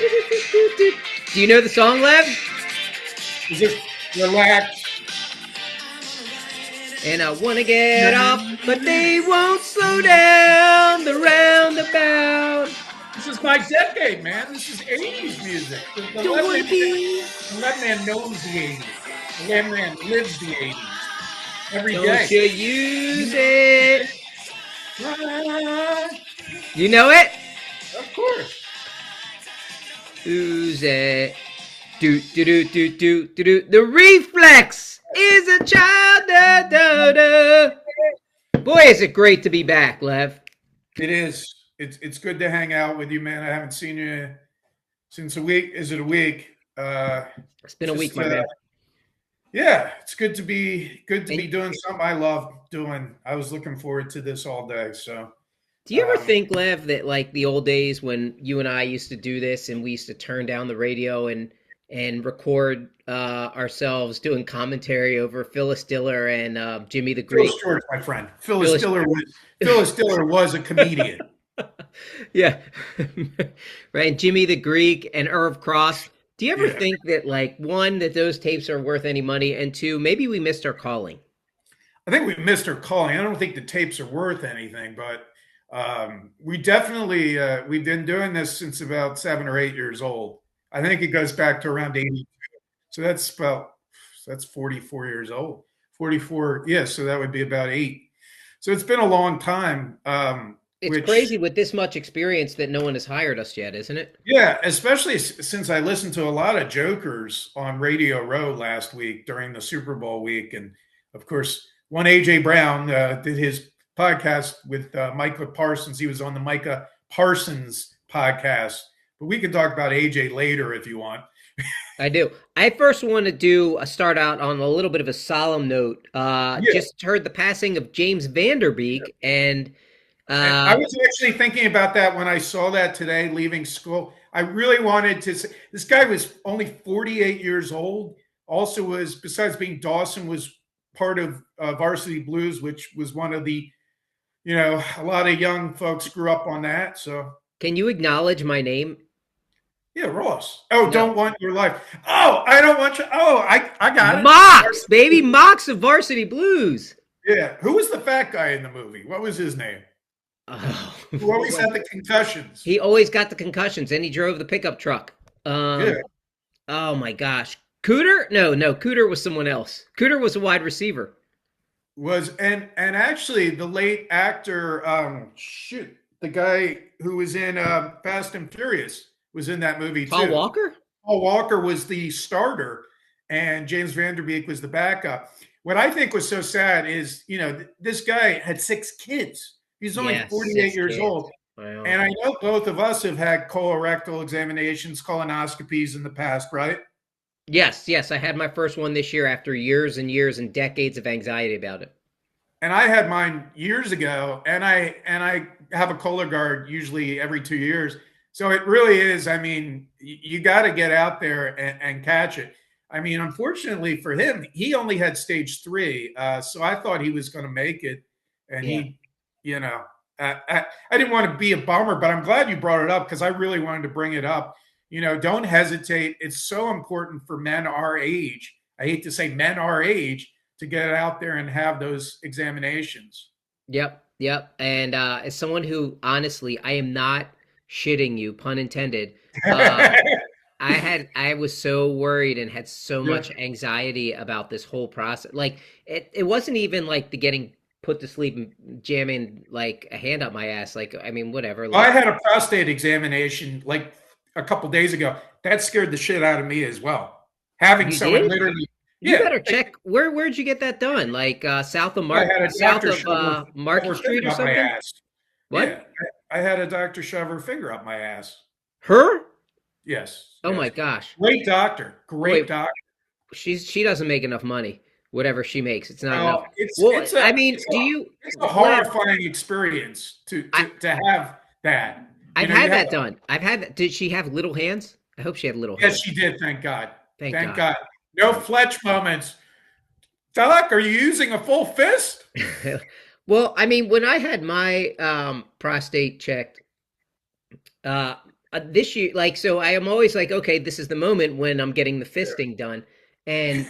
Do you know the song, Lev? Is this relax? And I want to get off, but they won't slow down the roundabout. This is my decade, man. This is 80s music. The Don't left want man, to be. the left man knows the 80s. The left man lives the 80s every Don't day. you use it? You know it? Of course. Use it. Do do do do do do do. The reflex is a child. Da, da, da. Boy, is it great to be back, Lev. It is. It's good to hang out with you, man. I haven't seen you since a week. Is it a week? It's been a week, my man. Yeah, it's good to be And doing something I love doing. I was looking forward to this all day. So do you ever think, Lev, that like the old days when you and I used to do this and we used to turn down the radio and record ourselves doing commentary over Phyllis Diller and Jimmy the Phyllis Greek? George, my friend. Phyllis, Phyllis Diller was a comedian. yeah, right. And Jimmy the Greek and Irv Cross. Do you ever Yeah. think that, like, one, that those tapes are worth any money, and two, maybe we missed our calling? I think we missed her calling. I don't think the tapes are worth anything, but we definitely we've been doing this since about 7 or 8 years old. I think it goes back to around 80. So that's 44 years old. 44, yeah. So that would be about 8. So it's been a long time. It's Which crazy with this much experience that no one has hired us yet, isn't it? Yeah, especially since I listened to a lot of jokers on Radio Row last week during the Super Bowl week, and of course, one AJ Brown did his podcast with Micah Parsons. He was on the Micah Parsons podcast, but we can talk about AJ later if you want. I do. I first want to do a start out on a little bit of a solemn note. Yeah, Just heard the passing of James Vanderbeek, and and I uh, was actually thinking about that when I saw that today, leaving school. I really wanted to say this guy was only 48 years old. Also, was besides being Dawson, was part of Varsity Blues, which was one of the a lot of young folks grew up on that. So can you acknowledge my name? yeah, Ross. Oh, No, don't want your life. Oh, I don't want you. Oh, I got it. Mox, baby, Mox of Varsity Blues. Yeah, who was the fat guy in the movie? What was his name? Oh, Who always had the concussions? he always got the concussions, and he drove the pickup truck. Yeah, Oh my gosh, Cooter? No, no, Cooter was someone else. Cooter was a wide receiver. was and actually the late actor, shoot, the guy who was in Fast and Furious was in that movie Paul too. Walker? Paul Walker was the starter, and James Vanderbeek was the backup. What I think was so sad is, this guy had 6 kids. He's only Yeah, 48 six years kids. old. Wow. And I know both of us have had colorectal examinations, colonoscopies in the past, right? Yes, yes, I had my first one this year after years and years and decades of anxiety about it. And I had mine years ago, and I have a Cologuard usually every 2 years. So it really is. I mean, you got to get out there and catch it. I mean, unfortunately for him, he only had stage 3, so I thought he was going to make it, and Yeah. he, you know, I didn't want to be a bummer, but I'm glad you brought it up because I really wanted to bring it up. Don't hesitate. It's so important for men our age. I hate to say men our age to get out there and have those examinations. Yep, yep. And as someone who honestly, I am not shitting you, pun intended. Uh I was so worried and had so Yeah. much anxiety about this whole process. Like it wasn't even like the getting put to sleep and jamming like a hand up my ass. Like I mean, whatever. I Like had a prostate examination like a couple days ago. That scared the shit out of me as well. Having you someone did? literally, You yeah, better check where'd you get that done? Like I had a South doctor of Market shove her Street finger or up my something? ass. What? Yeah, I had a doctor shove her finger up my ass. Her? Yes, Oh my yes. gosh. Great doctor. Great Wait, doctor. she doesn't make enough money. Whatever she makes, it's not enough. No, it's Well, it's a I mean, it's do a you, it's a Lev? horrifying experience to I to to have that. I've You had have that done. I've had that. Did she have little hands? I hope she had little yes, hands. she did. Thank God. Thank Thank God. God. No Fletch moments. Doc, are you using a full fist? Well, I mean, when I had my prostate checked, uh, this year, like, so I am always like, okay, this is the moment when I'm getting the Yeah. fisting done. And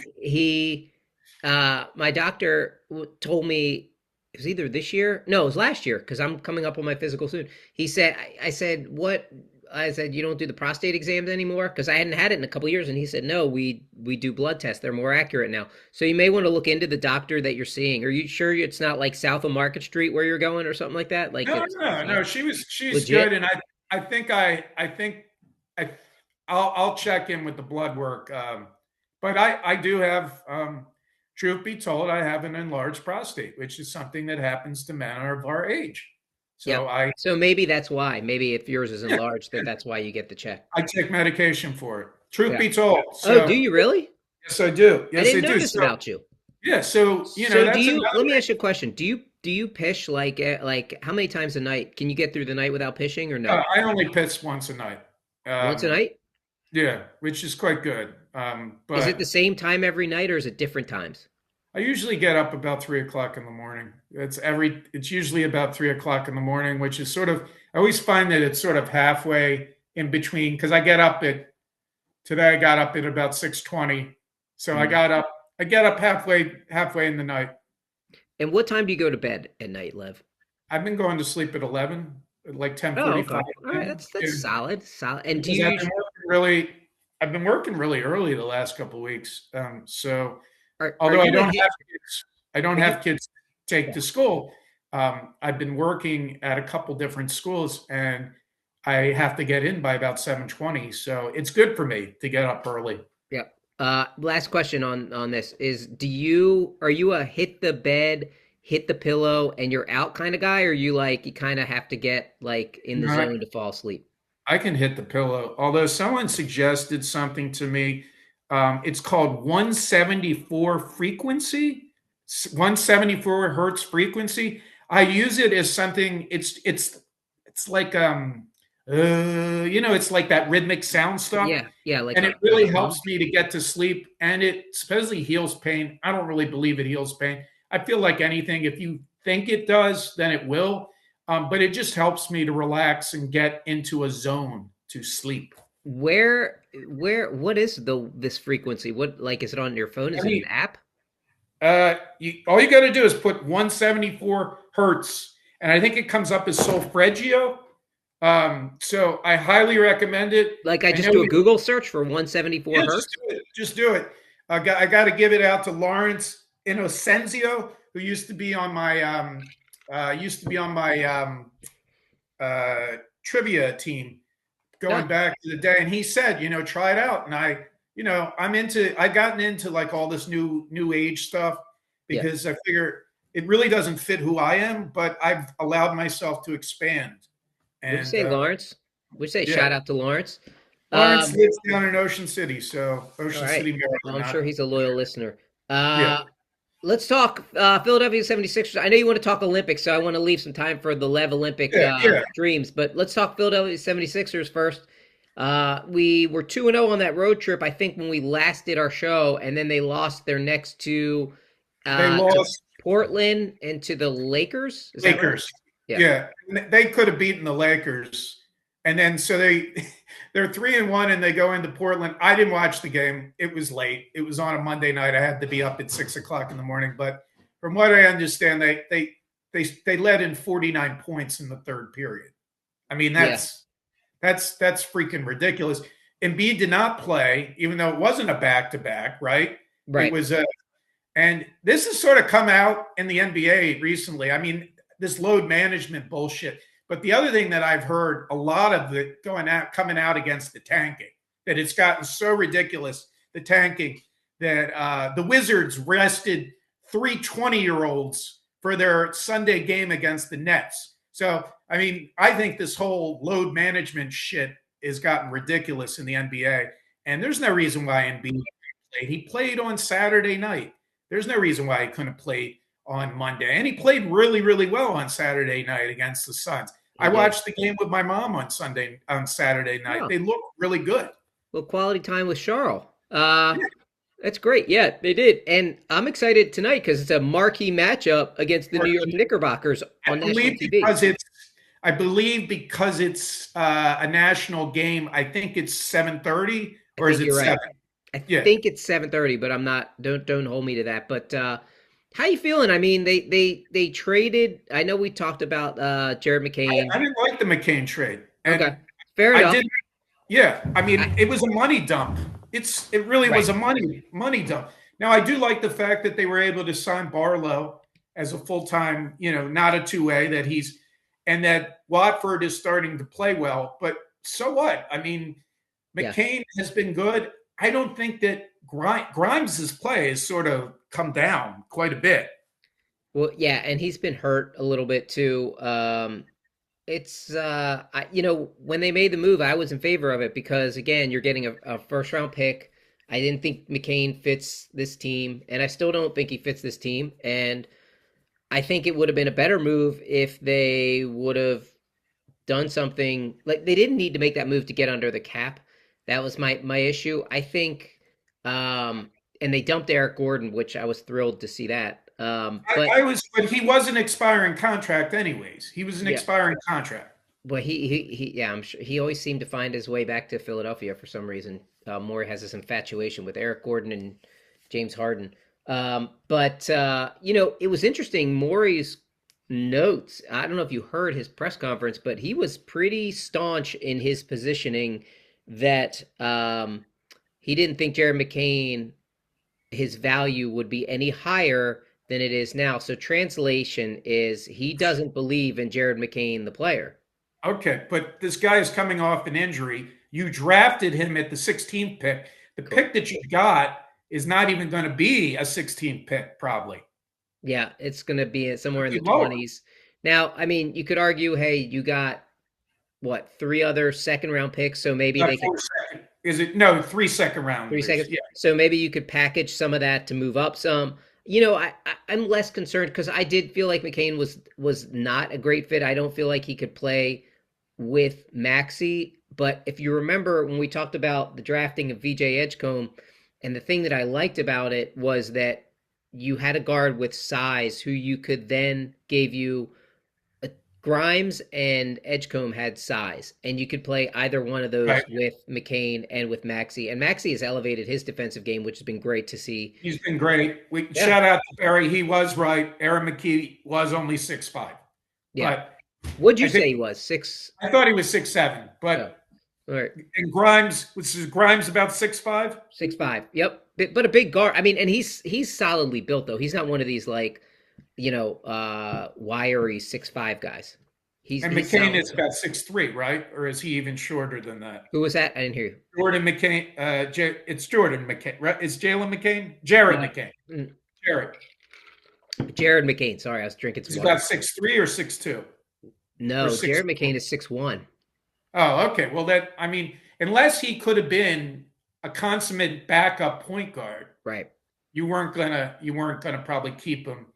my doctor told me it was either this year, no, it was last year because I'm coming up on my physical soon. He said, I said, what? I said, you don't do the prostate exams anymore because I hadn't had it in a couple years. And he said, no, we do blood tests. They're more accurate now. So you may want to look into the doctor that you're seeing. Are you sure it's not like south of Market Street where you're going or something like that? Like No, it's no, no. She's good, legit? and I think I I'll check in with the blood work. But I do have, truth be told, I have an enlarged prostate, which is something that happens to men of our age. So Yep. So maybe that's why. Maybe if yours is yeah, enlarged, that's why you get the check. I take medication for it. Truth Yeah. be told, Oh, do so you really? yes, I do. I Yes, I didn't know do. this So about you. yeah, so So do that's you? another Let me thing. ask you a question. Do you pish like how many times a night? Can you get through the night without pishing or no? I only piss once a night. Once a Um, night? yeah, which is quite good. Is it the But same time every night or is it different times? I usually get up about 3 o'clock in the morning. It's usually about 3 o'clock in the morning, which is sort of, I always find that it's sort of halfway in between because today I got up at about 6:20. So Mm. I get up halfway in the night. And what time do you go to bed at night, Lev? I've been going to sleep at 11, at like Oh, 10:45 okay. All right, that's a.m. solid. Solid. And do Because you usually I've been working really early the last couple of weeks. So are although you a hit? I don't Are you? have kids to take Yeah. to school. I've been working at a couple different schools, and I have to get in by about 7:20. So it's good for me to get up early. Yeah. Last question on this is are you a hit the bed, hit the pillow, and you're out kind of guy, or you like you kind of have to get like in You the know, zone to fall asleep? I can hit the pillow. Although someone suggested something to me, it's called 174 frequency, 174 hertz frequency. I use it as something. It's like it's like that rhythmic sound stuff, Yeah, yeah, and it like a really hum. helps me to get to sleep. And it supposedly heals pain. I don't really believe it heals pain. I feel like anything, if you think it does, then it will. But it just helps me to relax and get into a zone to sleep. What is this frequency? What like is it on your phone? I Is it an mean, app? all you got to do is put 174 hertz, and I think it comes up as solfeggio. So I highly recommend it. Like I I just know do a we, Google search for 174 yeah, just hertz? do it. Just do it. I got to give it out to Lawrence Inocenzio, who used to be on my trivia team Yeah, going back to the day, and he said, try it out. And I've gotten into like all this new age stuff yeah. because I figure it really doesn't fit who I am, but I've allowed myself to expand. Would you And say Lawrence? Would you say yeah, shout out to Lawrence? Lawrence Um, lives down in Ocean City, so all Ocean right. City, Well, Maryland, I'm sure not he's a loyal listener. yeah, Let's talk Philadelphia 76ers. I know you want to talk Olympics, so I want to leave some time for the Lev Olympic yeah. dreams, but let's talk Philadelphia 76ers first. We were 2-0 on that road trip, I think, when we last did our show, and then they lost their next two They to lost Portland and to the Lakers. Is that right? Lakers. Yeah. Yeah, they could have beaten the Lakers, and then so they're 3-1, and they go into Portland. I didn't watch the game; it was late. It was on a Monday night. I had to be up at 6 o'clock in the morning. But from what I understand, they led in 49 points in the third period. I mean, Yeah. that's freaking ridiculous. Embiid did not play, even though it wasn't a back to back. Right? It Right. was a and this has sort of come out in the NBA recently. I mean, this load management bullshit. But the other thing that I've heard a lot of it coming out against the tanking, that it's gotten so ridiculous, the tanking, that the Wizards rested three 20-year-olds for their Sunday game against the Nets. So, I mean, I think this whole load management shit has gotten ridiculous in the NBA. And there's no reason why Embiid played. He played on Saturday night. There's no reason why he couldn't play on Monday. And he played really, really well on Saturday night against the Suns. He I did. watched the game with my mom on Saturday night. Oh, They looked really good. well, quality time with Charles. That's great. Yeah, they did. And I'm excited tonight because it's a marquee matchup against the Yeah. New York Knickerbockers on national Only TV. because I believe because it's a national game, I think it's 7:30 I or is think it you're seven? right. I Yeah, think it's 7:30, but I'm not. Don't hold me to that. But how you feeling? I mean, they traded. I know we talked about Jared McCain. I didn't like the McCain trade, Okay, and fair I enough. didn't. Yeah, I I, mean, it was a money dump. It really right. was a money dump. Now I do like the fact that they were able to sign Barlow as a full time, not a two way that he's, and that Watford is starting to play well. But so what? I mean, Yeah. McCain has been good. I don't think that Grimes' play has sort of come down quite a bit. Well, yeah, and he's been hurt a little bit too. It's when they made the move, I was in favor of it because again, you're getting a first round pick. I didn't think McCain fits this team, and I still don't think he fits this team. And I think it would have been a better move if they would have done something like they didn't need to make that move to get under the cap. That was my issue. I think and they dumped Eric Gordon, which I was thrilled to see that. But But he was an expiring contract, anyways. He was an yeah, expiring contract. but yeah, I'm sure he always seemed to find his way back to Philadelphia for some reason. Morey has this infatuation with Eric Gordon and James Harden. But it was interesting. Morey's notes. I don't know if you heard his press conference, but he was pretty staunch in his positioning that he didn't think Jared McCain his value would be any higher than it is now. So translation is he doesn't believe in Jared McCain the player. Okay, but this guy is coming off an injury. You drafted him at the 16th pick. The Correct. pick that you got is not even going to be a 16th pick, probably. Yeah, it's going to be somewhere It'll in be the lower. 20s. Now, I mean, you could argue, hey, you got what, three other second round picks, so maybe Not they could four second. Is it no 3 second 3 seconds. rounders? Yeah. So maybe you could package some of that to move up some. I'm less concerned because I did feel like McCain was not a great fit. I don't feel like he could play with Maxi. But if you remember when we talked about the drafting of VJ Edgecombe, and the thing that I liked about it was that you had a guard with size who you could then gave you Grimes and Edgecombe had size, and you could play either one of those Right. with McCain and with Maxey. And Maxey has elevated his defensive game, which has been great to see. He's been great. We Yeah, shout out to Barry. He was right. Aaron McKee was only 6'5", yeah. but What'd you I think say he was? Six? I thought he was 6'7", Oh, but all right, and Grimes, which is Grimes about 6'5". 6'5". Yep, but a big guard. I mean, and he's solidly built though. He's not one of these like wiry 6'5" guys. He's And he's McCain solid. is about 6'3", right? Or is he even shorter than that? Who was that? I didn't hear you. Jordan McCain. It's Jordan McCain, right? It's Jalen McCain. Jared Uh, McCain. mm, Jared. Jared McCain. Sorry, I was drinking some He's water. about 6'3" or 6'2" or No, six. Jared McCain is 6'1". Oh, okay. Well, I mean, unless he could have been a consummate backup point guard, Right. you weren't gonna probably keep him.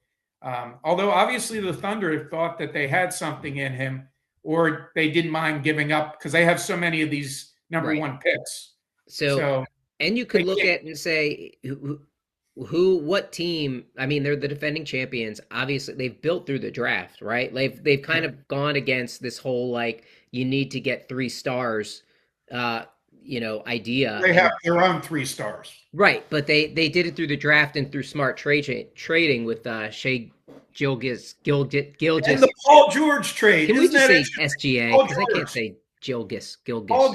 Although obviously the Thunder thought that they had something in him, or they didn't mind giving up because they have so many of these number Right. one picks. So, So and you could they look can't. at and say what team? I mean, they're the defending champions. Obviously, they've built through the draft, right? They've kind of gone against this whole like you need to get 3 stars, uh, idea. They have And their own 3 stars. right, but they did it through the draft and through smart trading with Shea And Gilgis. the Paul George trade, Can we isn't just that say interesting? SGA? Paul Because I can't George. say Paul Gilgis.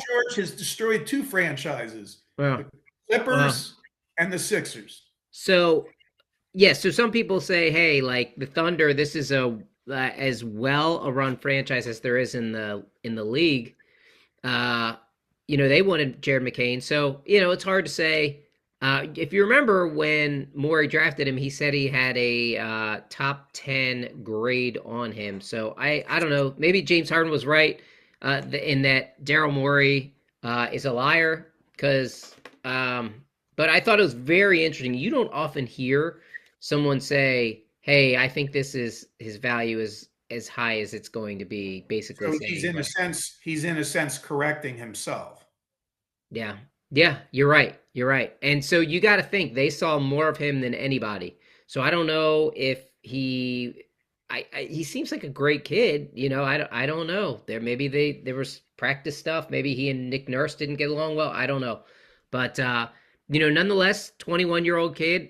George has destroyed two franchises: Well, the well. Clippers and the Sixers. So yeah, so some people say, hey, like the Thunder, this is a as well a run franchise as there is in the league. Uh, they wanted Jared McCain, so it's hard to say. If you remember when Morey drafted him, he said he had a top 10 grade on him. So I don't know. Maybe James Harden was right in that Daryl Morey is a liar because. But I thought it was very interesting. You don't often hear someone say, "Hey, I think this is his value is as high as it's going to be," basically So he's saying in a like, sense he's in a sense correcting himself. yeah. Yeah, you're right. You're right. And so you got to think they saw more of him than anybody. So I don't know if he seems like a great kid. I don't know. Maybe there was practice stuff. Maybe he and Nick Nurse didn't get along well. I don't know, but nonetheless, 21-year-old kid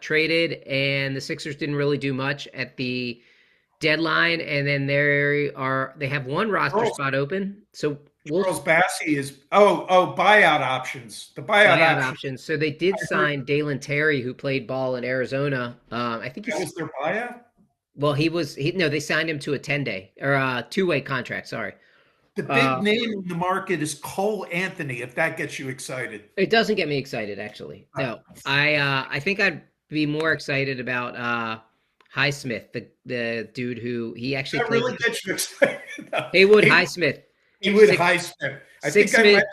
traded, and the Sixers didn't really do much at the deadline, and then they have one roster Charles, spot open, so we'll Charles Bassey is buyout options. The buyout buyout option. options. So they did I heard sign Dalen Terry, who played ball in Arizona. I think that he's was their buyout. well, no, they signed him to a 10-day or a two-way contract. Sorry. The big Uh, name in the market is Cole Anthony. If that gets you excited, it doesn't get me excited, actually. uh, No, I think I'd be more excited about Highsmith, the dude who he actually that played really with gets you excited. Haywood Highsmith, He would six high spin. I six think I Smith,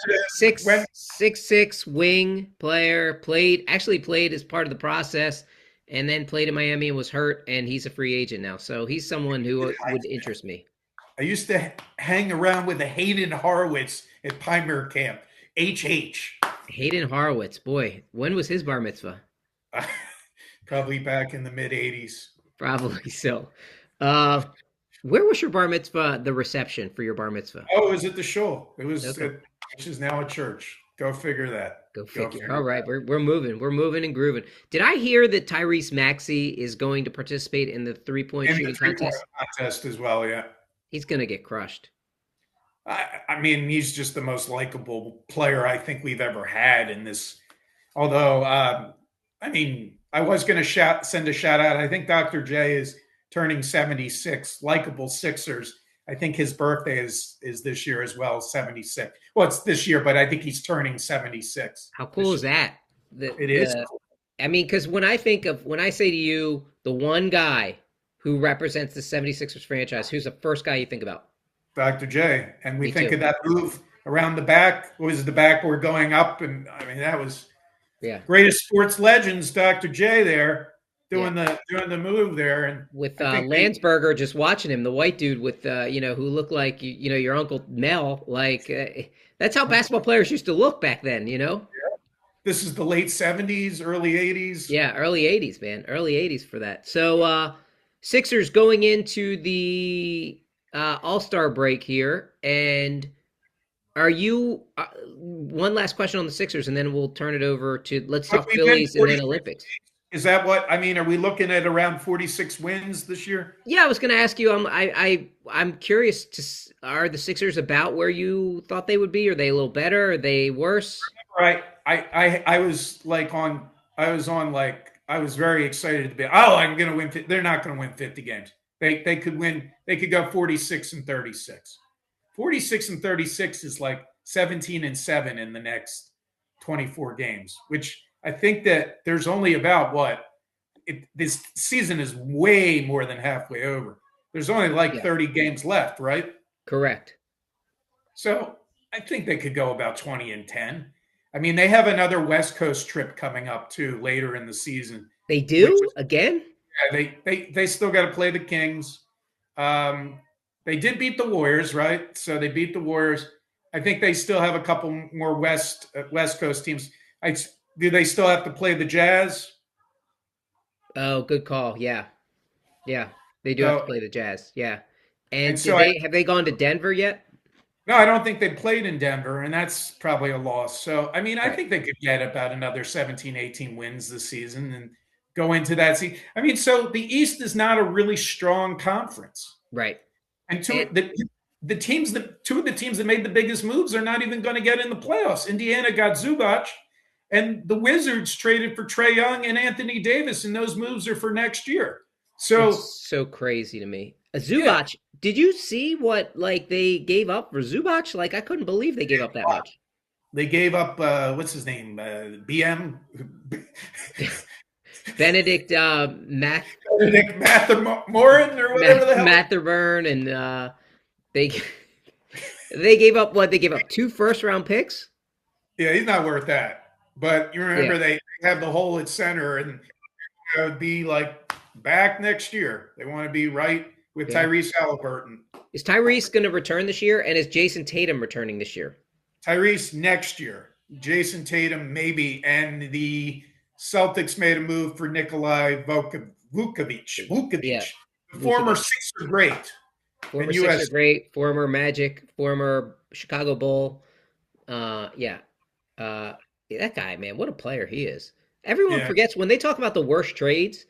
mentioned when 6'6" wing player, played as part of the process, and then played in Miami and was hurt, and he's a free agent now. So he's someone who would interest me. I used to hang around with a Hayden Horowitz at Pioneer Camp. HH. Hayden Horowitz, boy, when was his bar mitzvah? Probably back in the mid 80s. Probably so. Uh, where was your bar mitzvah? The reception for your bar mitzvah? Oh, it was at the show. It was Okay, which is now a church. Go figure that. go Go figure. All figure right, that. we're moving. We're moving and grooving. Did I hear that Tyrese Maxey is going to participate in the 3-point And the shooting 3-point contest? contest as well, yeah. He's gonna get crushed. I mean, he's just the most likable player I think we've ever had in this. Although, I mean, I was going to send a shout out. I think Dr. J is turning 76. Likable Sixers. I think his birthday is this year as well, 76. Well, it's this year, but I think he's turning 76 How cool this is year. that? The It is the cool. I mean, because when I say to you the one guy who represents the 76ers franchise, who's the first guy you think about? Dr. J. And we Me think too. of that move around the back. What was the backboard going up? And I mean, that was Yeah, greatest sports legends, Dr. J there yeah. doing the move there. And With I think they Landsberger just watching him, the white dude with who looked like your Uncle Mel. Like that's how basketball players used to look back then. this is the late 70s, early 80s. Yeah, early '80s, man, early '80s for that. So Sixers going into the All-Star break here, and are you? One last question on the Sixers, and then we'll turn it over to let's But talk we've been Phillies and then 46. Olympics. Is that what I mean? Are we looking at around 46 wins this year? Yeah, I was going to ask you. I'm curious. Are the Sixers about where you thought they would be? Are they a little better? Are they worse? Right. I was like on I was very excited to be I'm gonna win. They're not gonna win 50 games. They could win, they could go 46 and 36. 46 and 36 is like 17 and 7 in the next 24 games, which I think that there's only about this season is way more than halfway over. There's only like Yeah, 30 games left, right? correct. So I think they could go about 20 and 10. I mean, they have another West Coast trip coming up too later in the season, They which do again. they still got to play the Kings. Um, they did beat the Warriors, right? So they beat the Warriors. I think they still have a couple more West Coast teams. Do they still have to play the Jazz? Oh, good call. Yeah, yeah. They do have to So play the Jazz. Yeah. and And so I have they gone to Denver yet? no, I don't think they played in Denver, and that's probably a loss. So, I mean, I Right. think they could get about another 17, 18 wins this season and go into that season. I mean, so the East is not a really strong conference. Right. And And two of the teams that made the biggest moves are not even going to get in the playoffs. Indiana got Zubac, and the Wizards traded for Trae Young and Anthony Davis, and those moves are for next year. it's So, so crazy to me. yeah, Zubac, did you see what like they gave up for Zubac? Like I couldn't believe they gave up that much. they gave up what's his name, BM. Benedict Nick Morin or whatever the hell. Matherburn and they they gave up what? They gave up two first round picks? Yeah, he's not worth that. But you Yeah. remember they have the hole at center, and it would be like back next year. They want to be right with Yeah. Tyrese Halliburton. Is Tyrese going to return this year? And is Jason Tatum returning this year? Tyrese next year. Jason Tatum maybe, and the Celtics made a move for Nikolai Vukovic. Yeah. The former Vucevic. Sixer great Former in Sixer US. great, former Magic, former Chicago Bull. Yeah. Uh, that guy, man, what a player he is. Everyone Yeah, forgets when they talk about the worst trades,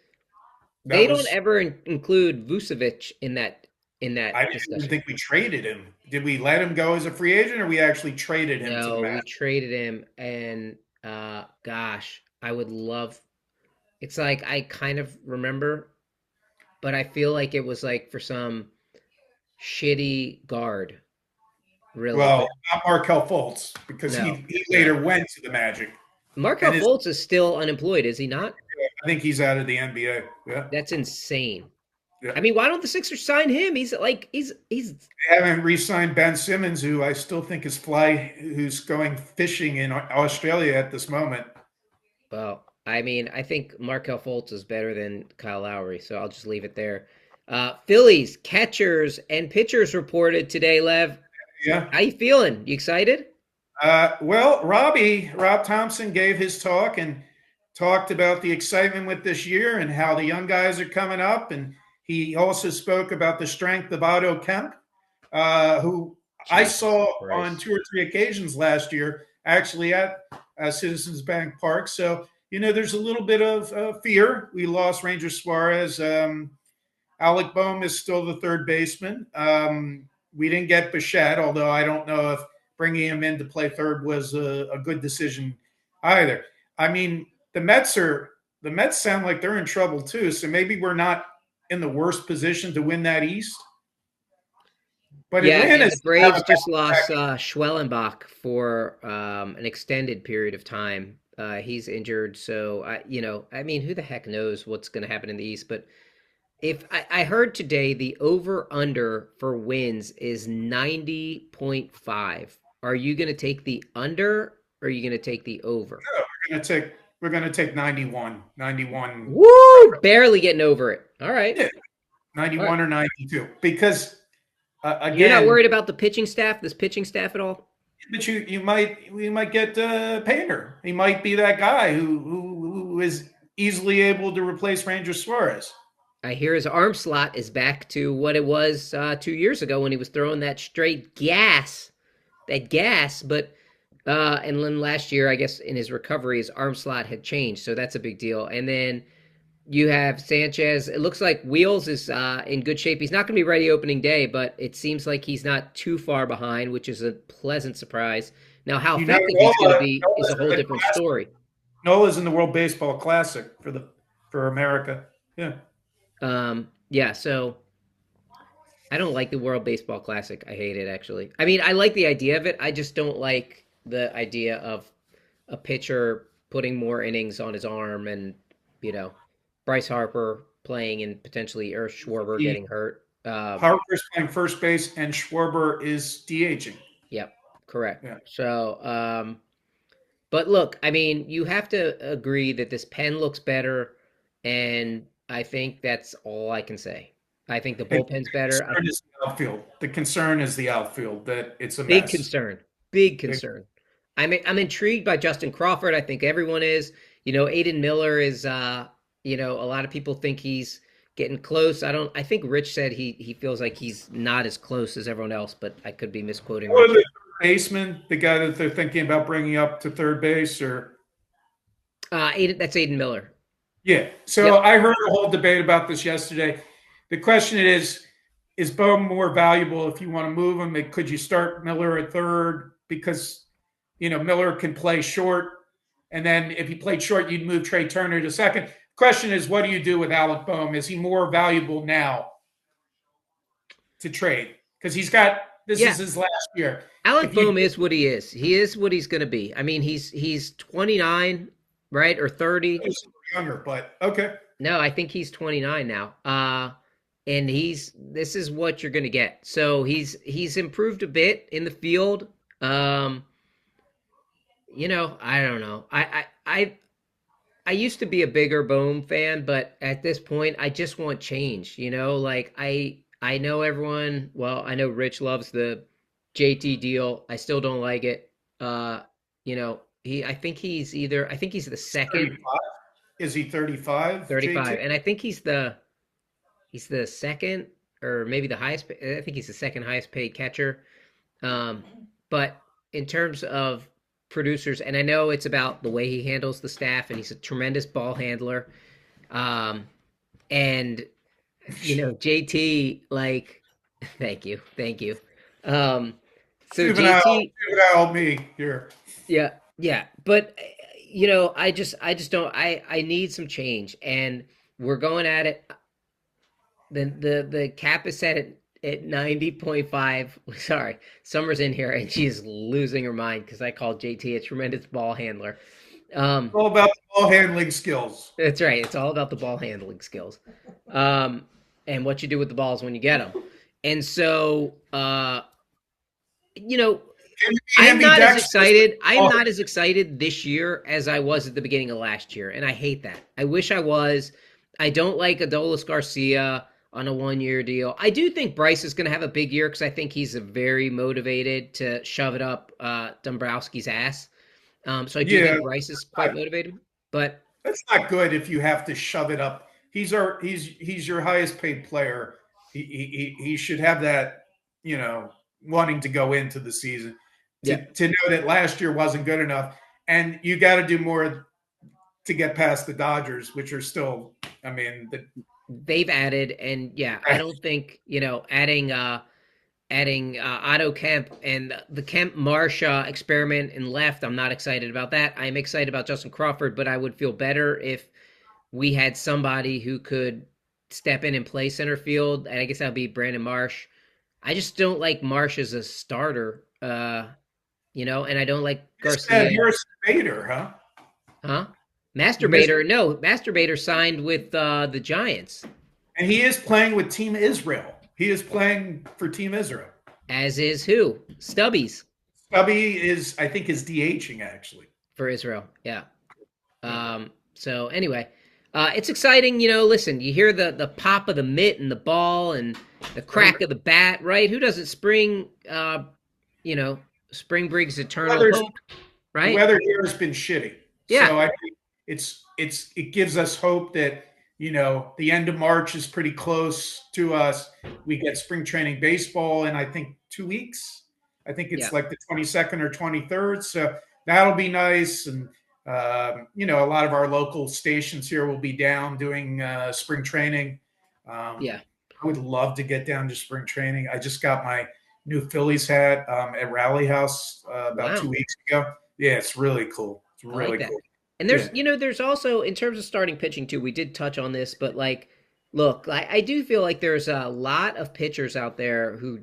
they that don't was. ever include Vucevic in I that didn't even discussion. think we traded him. Did we let him go as a free agent, or we actually traded him to the No, we Mavs? traded him, and gosh, I would love. It's like I kind of remember, but I feel like it was like for some shitty guard, really. But Well, not Markel Fultz because no, he no. later went to the Magic, Markel and his Fultz is still unemployed, is he not? I think he's out of the NBA. Yeah, That's insane. yeah. I mean, why don't the Sixers sign him? He's like he's They haven't re-signed Ben Simmons, who I still think is fly, who's going fishing in Australia at this moment. well, I mean, I think Markel Fultz is better than Kyle Lowry, so I'll just leave it there. Phillies catchers and pitchers reported today. Lev, Yeah. how you feeling? You excited? Well, Rob Thompson gave his talk and talked about the excitement with this year and how the young guys are coming up. And he also spoke about the strength of Otto Kemp, who I Jesus saw on Christ. 2 or 3 occasions last year, actually at Citizens Bank Park. So, there's a little bit of fear. We lost Ranger Suarez. Alec Boehm is still the third baseman. We didn't get Bichette, although I don't know if bringing him in to play third was a good decision either. I mean, the Mets sound like they're in trouble too. So maybe we're not in the worst position to win that East. But Yeah, and the Atlanta's have a Braves just lost back. Schwellenbach for an extended period of time. He's injured, so I mean, who the heck knows what's going to happen in the East? But if I heard today the over under for wins is 90.5. Are you going to take the under or are you going to take the over? We're gonna take 91, 91, Woo! Barely getting over it. All right. yeah, All right. 91 or 92 because You're not again, worried about the pitching staff, this pitching staff at all? but you might get Painter. He might be that guy who is easily able to replace Ranger Suarez. I hear his arm slot is back to what it was 2 years ago when he was throwing that straight gas. But and then last year, I guess in his recovery, his arm slot had changed, so that's a big deal. And then you have Sanchez. It looks like Wheels is in good shape. He's not going to be ready opening day, but it seems like he's not too far behind, which is a pleasant surprise. Now, how effective he's going to be is Nola's a whole in the different classic. story. Nola's in the World Baseball Classic for America. Yeah, Yeah, so I don't like the World Baseball Classic. I hate it actually. I mean, I like the idea of it. I just don't like the idea of a pitcher putting more innings on his arm and, you know, Bryce Harper playing and potentially Earth Schwarber he, getting hurt. Harper's playing first base and Schwarber is DHing. Yep, correct. Yeah, So, but look, I mean, you have to agree that this pen looks better, and I think that's all I can say. I think the and bullpen's better. the concern is the outfield that it's a Big mess. concern. Big concern. I'm intrigued by Justin Crawford. I think everyone is. Aiden Miller is a lot of people think he's getting close. I think Rich said he feels like he's not as close as everyone else, but I could be misquoting Or the Rich. third baseman, the guy that they're thinking about bringing up to third base, or That's Aiden Miller. yeah. So Yep. I heard a whole debate about this yesterday. The question is Bo more valuable if you want to move him? Could you start Miller at third? Because, Miller can play short. And then if he played short, you'd move Trey Turner to second. Question is, what do you do with Alec Boehm? Is he more valuable now to trade? Because this Yeah. is his last year. Alec If you Boehm is what he is. He is what he's going to be. I mean, he's 29, right? Or 30. younger, but okay. No, I think he's 29 now. And this is what you're going to get. So he's improved a bit in the field. Um, I don't know. I used to be a bigger Bohm fan, but at this point I just want change, like I know everyone, well, I know Rich loves the JT deal. I still don't like it. I think he's the He's second 35. Is he 35, 35 JT? and I think he's the He's the second, or maybe the highest. I think he's the second highest paid catcher. Um, but in terms of producers, and I know it's about the way he handles the staff, and he's a tremendous ball handler. Um, and JT, like, thank you. Um, so Juvenile, JT, juvenile me here. yeah, yeah, but I just don't. I need some change, and we're going at it. The cap is set at 90.5. Sorry, Summer's in here and she's losing her mind because I called JT a tremendous ball handler. It's Um, all about the ball handling skills. that's right. It's all about the ball handling skills, um, and what you do with the balls when you get them. And so, you know, Can you be I'm not as ambidextrous with excited. the I am ball? not as excited this year as I was at the beginning of last year, and I hate that. I wish I was. I don't like Adolis Garcia on a 1 year deal. I do think Bryce is going to have a big year because I think he's a very motivated to shove it up Dombrowski's ass. So I do Yeah, think Bryce is quite motivated. But that's not good if you have to shove it up. He's your highest paid player. He should have that, wanting to go into the season yeah, to know that last year wasn't good enough, and you got to do more to get past the Dodgers, which are still, I mean, they've added, and yeah, I don't think adding Otto Kemp and the Kemp Marsh experiment in left. I'm not excited about that. I'm excited about Justin Crawford, but I would feel better if we had somebody who could step in and play center field. And I guess that would be Brandon Marsh. I just don't like Marsh as a starter, and I don't like isn't that Garcia. Harrison Bader, huh? Huh? You missed, Masturbator, no, Masturbator signed with the Giants, and he is playing with Team Israel. He is playing for Team Israel. as is who? Stubbies Stubby I think, is DHing actually. for Israel. Yeah. Yeah. So anyway, it's exciting. Listen, you hear the pop of the mitt and the ball and the crack of the bat, right? Who doesn't you know, spring brings eternal Weather's hope, the right? weather here has been shitty, Yeah, so I think it gives us hope that the end of March is pretty close to us. We get spring training baseball in, I think, 2 weeks. I think yeah, it's like the 22nd or 23rd, so that'll be nice. And a lot of our local stations here will be down doing spring training. yeah. I would love to get down to spring training. I just got my new Phillies hat at Rally House about two Wow. weeks ago. Yeah, it's really cool. It's I like really that. cool. And Yeah. there's also in terms of starting pitching too. We did touch on this, but like, look, I do feel like there's a lot of pitchers out there who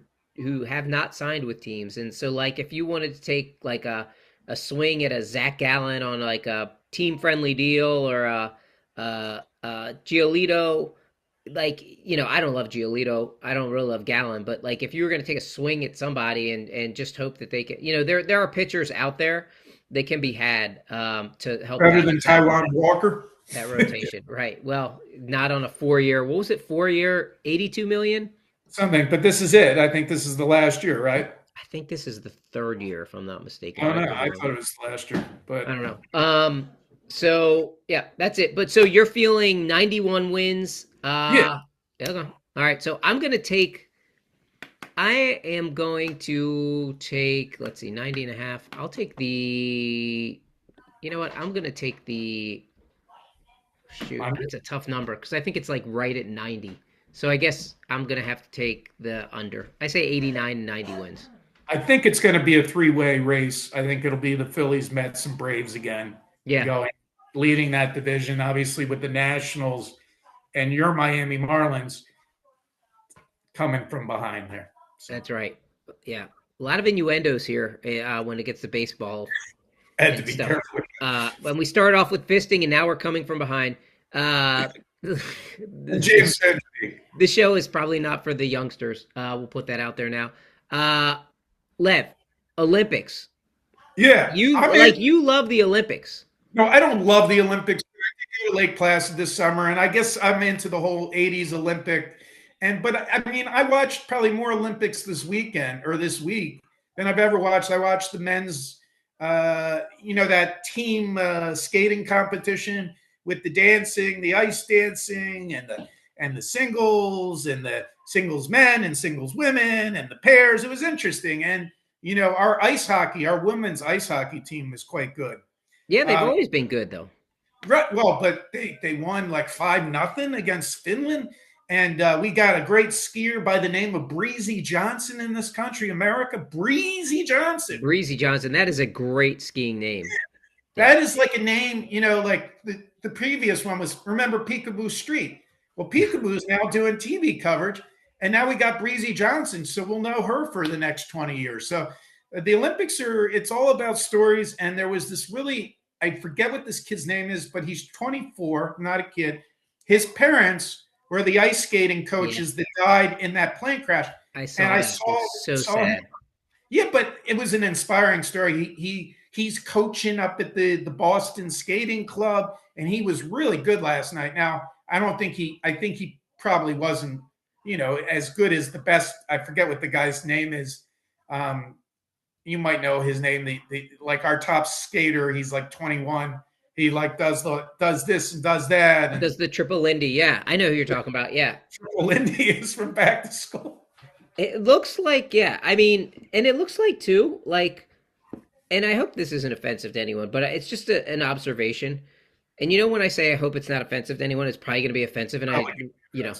have not signed with teams, and so like if you wanted to take like a swing at a Zach Gallen on like a team friendly deal or a Giolito, like I don't love Giolito, I don't really love Gallen, but like if you were going to take a swing at somebody and just hope that they can, there are pitchers out there that can be had to help Better balance than Taiwan Walker. that rotation. Right. Well, not on a 4 year. What was it? 4 year, 82 million. Something, but this is it. I think this is the last year, right? I think this is the third year, if I'm not mistaken, I but don't I know. could be I wrong. thought it was last year, I but don't know. So yeah, that's it. But so you're feeling 91 wins. yeah, Yeah, okay. All right. So I am going to take, let's see, 90 and a half. I'll take you know what? I'm going to take shoot, under. that's a tough number because I think it's like right at 90. So I guess I'm going to have to take the under. I say 89 and 90 wins. I think it's going to be a three-way race. I think it'll be the Phillies, Mets, and Braves again Yeah, going leading that division. Obviously, with the Nationals and your Miami Marlins coming from behind there. So that's right. Yeah. A lot of innuendos here when it gets to baseball I had to and be stuff. careful. When we started off with fisting and now we're coming from behind. The James said, show is probably not for the youngsters. We'll put that out there now. Uh, Lev, Olympics. "Yeah, I'm in." You love the Olympics. No, I don't love the Olympics. I did go to Lake Placid this summer, and I guess I'm into the whole '80s Olympic. But I mean, I watched probably more Olympics this weekend or this week than I've ever watched. I watched the men's, that team skating competition with the dancing, the ice dancing, and the singles and the singles men and singles women and the pairs. It was interesting. And, our ice hockey, our women's ice hockey team was quite good. Yeah, they've Um, always been good though. Right. Well, but they won like 5-0 against Finland. And we got a great skier by the name of Breezy Johnson in this country, America. Breezy Johnson. Breezy Johnson, that is a great skiing name. Yeah. That is like a name, like the previous one was, remember Peekaboo Street? Well, Peekaboo is now doing TV coverage, and now we got Breezy Johnson, so we'll know her for the next 20 years. So the Olympics it's all about stories. And there was this really, I forget what this kid's name is, but he's 24, not a kid. His parents were the ice skating Yeah. coaches that died in that plane crash. I And saw I that. It's so saw him. sad. Yeah, but it was an inspiring story. He's coaching up at the Boston Skating Club, and he was really good last night. Now, I think he probably wasn't, as good as the best. I forget what the guy's name is. You might know his name. Like our top skater, he's like 21. He like does this and does that. And Does the triple Lindy? Yeah, I know who you're talking about. Yeah, Lindy is from back to school. it looks like, yeah. I mean, and it looks like too, like, and I hope this isn't offensive to anyone, but it's just an observation. And when I say I hope it's not offensive to anyone, it's probably going to be offensive, and you know,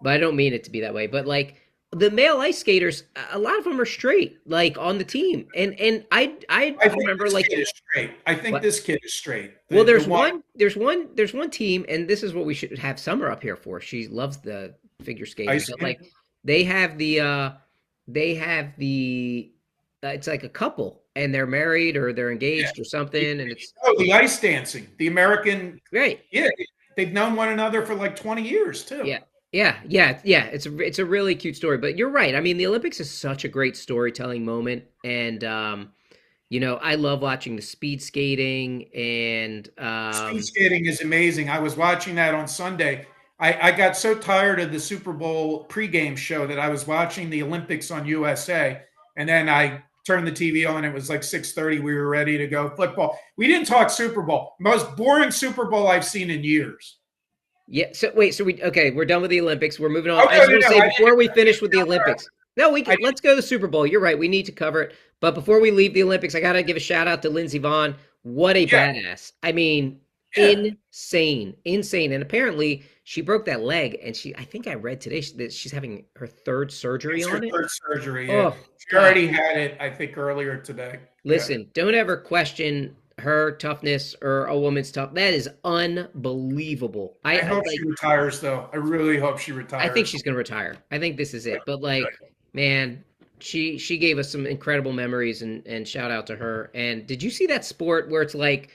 but I don't mean it to be that way. But like the male ice skaters, a lot of them are straight, like on the team, and I I think remember this like kid is straight. I think what. this kid is straight. Well, The one. there's one team, and this is what we should have Summer up here for. She loves the figure skating, Ice but man? like they have the they have the it's like a couple, and they're married or they're Yeah. engaged or something, and it's Oh, the ice dancing. The American. great. Yeah, they've known one another for like 20 years too. Yeah. Yeah. It's a really cute story, but you're right. I mean, the Olympics is such a great storytelling moment, and I love watching the speed skating and Speed skating is amazing. I was watching that on Sunday. I got so tired of the Super Bowl pregame show that I was watching the Olympics on USA, and then I turned the TV on. It was like 6:30. We were ready to go football. We didn't talk Super Bowl. Most boring Super Bowl I've seen in years. yeah. So wait, we're done with the Olympics. We're moving on. Oh I no, just no, want to no! say before we finish with the Olympics, no, I, let's go to the Super Bowl. You're right. We need to cover it. But before we leave the Olympics, I got to give a shout out to Lindsey Vonn. What a yeah, badass. I mean, yeah. insane, insane. And apparently she broke that leg, and I think I read today that she's having her third surgery It's her on it. third surgery. Yeah, Oh she God. already had it. I think earlier today. Yeah. Listen, don't ever question her toughness or a woman's tough. That is unbelievable. I I hope like she retires, though. I really hope she I think retires. she's gonna retire. I think this is it. But like, man, she gave us some incredible memories, and shout out to her. And did you see that sport where it's like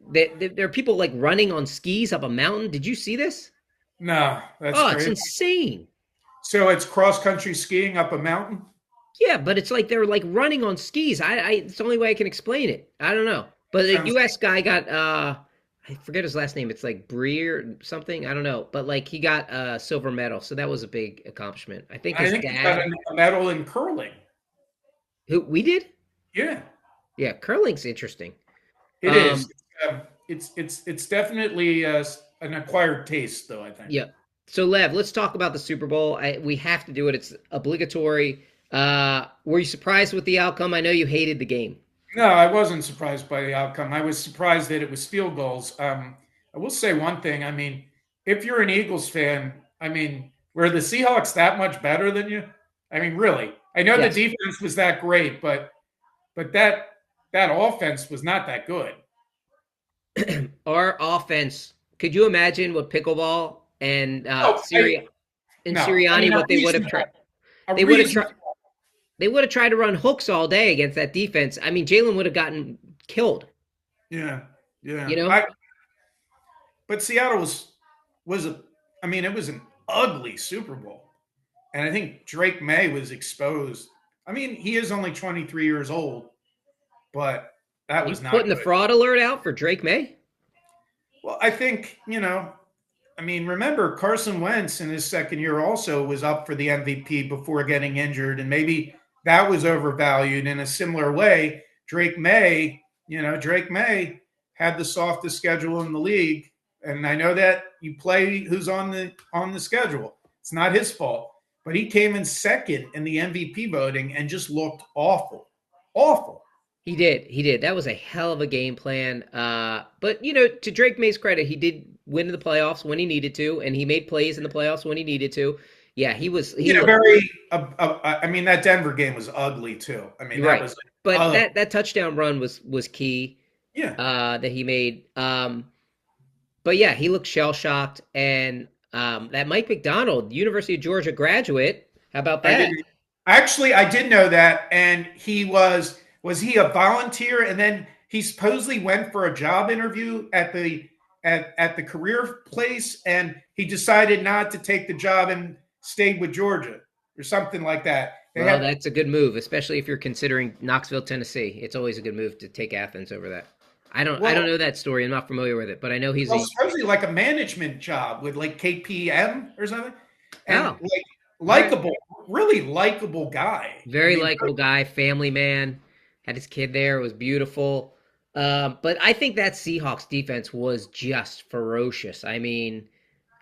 there are people like running on skis up a mountain? Did you see this? No, that's Oh, it's crazy. insane. So it's cross country skiing up a mountain. Yeah, but it's like they're like running on skis. It's the only way I can explain it. I don't know. But the Sounds US guy got I forget his last name. It's like Bree or something. I don't know. But like he got a silver medal. So that was a big accomplishment. I think I his think he got dad a medal in curling. who we did? Yeah, Yeah, curling's interesting. it is. Um, It's definitely an acquired taste, though. I think. yeah. So Lev, let's talk about the Super Bowl. We have to do it. It's obligatory. Were you surprised with the outcome? I know you hated the game. No, I wasn't surprised by the outcome. I was surprised that it was field goals. I will say one thing. I mean, if you're an Eagles fan, I mean, were the Seahawks that much better than you? I mean, really? I know the Yes. defense was that great, but that offense was not that good. Our offense. Could you imagine what pickleball and Oh, no. I Sirianni mean, what they would have tried? a They would have tried. reasonable. They would have tried to run hooks all day against that defense. I mean, Jalen would have gotten killed. Yeah, You yeah. know? But Seattle was a. I mean, it was an ugly Super Bowl, and I think Drake May was exposed. I mean, he is only 23 years old, but that You was not putting the good. fraud alert out for Drake May? Well, I think I mean, remember Carson Wentz in his second year also was up for the MVP before getting injured, and maybe that was overvalued in a similar way. Drake May had the softest schedule in the league, and I know that you play who's on the schedule. It's not his fault, but he came in second in the MVP voting and just looked awful, awful. He did. He did. That was a hell of a game plan. But to Drake May's credit, he did win in the playoffs when he needed to, and he made plays in the playoffs when he needed to. Yeah, he was. He Yeah, looked. very. I mean, that Denver game was ugly too. I mean, You're that right. was But ugly. that touchdown run was key. Yeah, That he made. But yeah, he looked shell shocked, and that Mike McDonald, University of Georgia graduate. How about I that? didn't. Actually, I did know that, and he was he a volunteer, and then he supposedly went for a job interview at the career place, and he decided not to take the job and stayed with Georgia or something like that. They Well, had that's a good move, especially if you're considering Knoxville, Tennessee. It's always a good move to take Athens over that. I don't well, know that story. I'm not familiar with it, but I know he's well, a supposedly like a management job with like KPM or something, and oh, like all right. likable, really likable guy. I Very mean, likable guy, family man. Had his kid there. It was beautiful. But I think that Seahawks defense was just ferocious. I mean,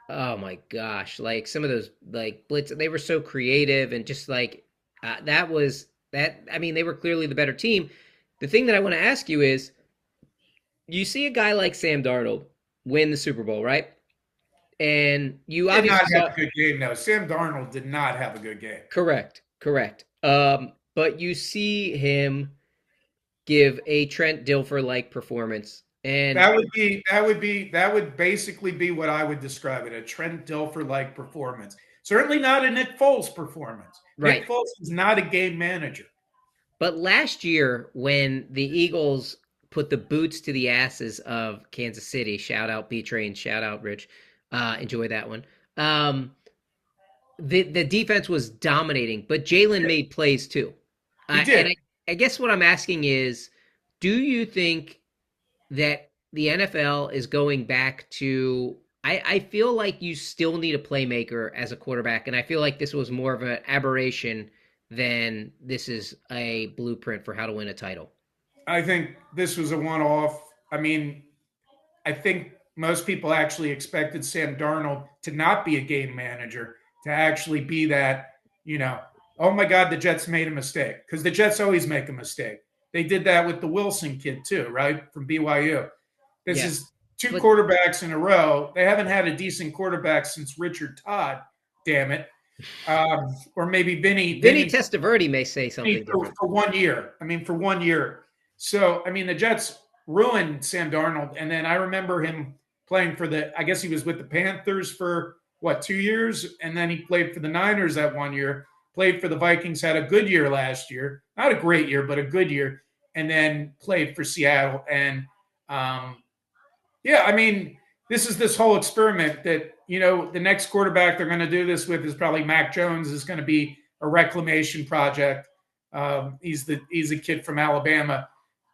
oh my gosh, like some of those like blitz, they were so creative and just like that was that. I mean, they were clearly the better team. The thing that I want to ask you is, you see a guy like Sam Darnold win the Super Bowl, right? And you did not obviously have saw a good game. No, Sam Darnold did not have a good game. correct, correct. But you see him give a Trent Dilfer like performance, and That would basically be what I would describe it, a Trent Dilfer like performance. Certainly not a Nick Foles performance. right. Nick Foles is not a game manager. But last year, when the Eagles put the boots to the asses of Kansas City, shout out B Train, shout out Rich, enjoy that one. Um, the defense was dominating, but Jalen made plays too. He And did. I guess what I'm asking is, do you think that the NFL is going back to? I feel like you still need a playmaker as a quarterback, and I feel like this was more of an aberration than this is a blueprint for how to win a title. I think this was a one off. I mean, I think most people actually expected Sam Darnold to not be a game manager, to actually be that, you know, oh my God, the Jets made a mistake. Because the Jets always make a mistake. They did that with the Wilson kid too, right? From BYU. This Yeah, is two but quarterbacks in a row. They haven't had a decent quarterback since Richard Todd, damn it. Or maybe Vinny Testaverde may say something different. for 1 year. I mean, for 1 year. So, I mean, the Jets ruined Sam Darnold. And then I remember him playing for I guess he was with the Panthers for what, 2 years? And then he played for the Niners that 1 year, played for the Vikings, had a good year last year. Not a great year, but a good year. And then played for Seattle. And yeah, I mean, this is this whole experiment that, the next quarterback they're going to do this with is probably Mac Jones, is going to be a reclamation project. He's a kid from Alabama.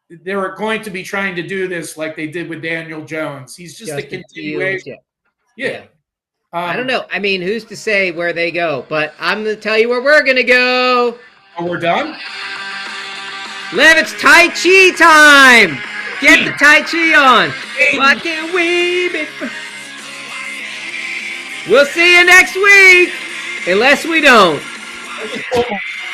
They're going to be trying to do this like they did with Daniel Jones. He's just a Justin Fields, continuation. yeah, Yeah. yeah. I don't Um, know. I mean, who's to say where they go? But I'm going to tell you where we're going to go. oh, we're done? Lev, it's Tai Chi time. Get the Tai Chi on. Why can't we be? We'll see you next week. Unless we don't.